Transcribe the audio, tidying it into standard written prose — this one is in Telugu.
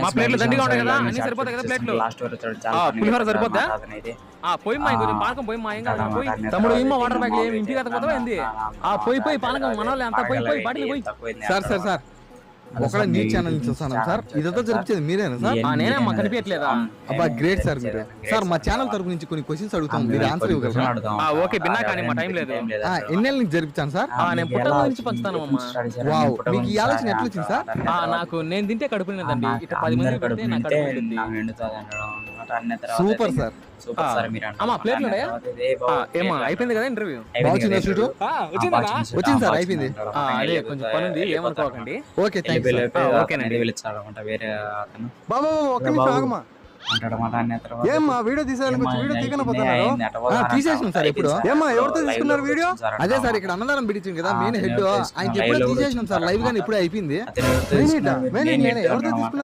మా ప్లేట్లు దండిగా ఉంటాయి కదా, అన్ని సరిపోతాయి కదా ప్లేట్లు. పులిహోర సరిపోద్దా? పోయిమ్మా, ఇంకొంచెం పానకం పోయిమ్మా. ఏం కాదు పోయి. తమ్ముడు ఏమో వాటర్ బ్యాగ్ ఏమి ఇంటికి ఎత్తకపోతావా ఏంది? పోయి పానకం మనోళ్ళే అంతా పోయి బాటిల్ పోయి. సార్ ఒకవేళ న్యూస్ ఛానల్ నుంచి వస్తాను సార్. ఇదంతా జరిపించేది మీరేనా సార్? నేనే అమ్మా, కనిపించట్లేదా? అబ్బా గ్రేట్ సార్ మీరు. సార్ మా ఛానల్ తరపు నుంచి కొన్ని క్వశ్చన్స్ అడుగుతాం, మీరు ఆన్సర్ ఇవ్వగలరా? ఓకే బిన్నా, కానీ మా టైం లేదు. ఎన్నేళ్ళ నుంచి జరిపించాను సార్? నేను పుట్టల నుంచి పంచుతాను అమ్మా. వావ్, మీకు ఈ ఆలోచన ఎట్లా వచ్చింది సార్? నాకు నేను తింటే కడుపు నిందండి. ఇట్లా 10 మంది పెడితే నాకు కడుపు నిండింది. Super sir. అమ్మా ప్లేట్లు ఉన్నాయా? ఏమా అయిపోయింది కదా ఇంటర్వ్యూ? వచ్చిందా షూటు? వచ్చింది సార్, అయిపోయింది. అదే కొంచెం పని ఉంది, ఏమనుకోకండి. Okay thank you. ఓకేనండి. వేరే అతను బాబా ఒక్క నిమిషం ఆగమా. ఏమ్మా వీడియో తీసేయాలని వీడియో తీయకపోతున్నారు? తీసేసినాం సార్. ఎప్పుడు ఏమ్మా ఎవరితో తీసుకున్నారు వీడియో? అదే సార్, ఇక్కడ అన్నదానం పిలిచింది కదా మెయిన్ హెడ్, ఆయనకి ఎప్పుడో తీసేసినాం సార్. లైవ్ గానీ ఇప్పుడే అయిపోయింది. ఎవరితో తీసుకున్నారు?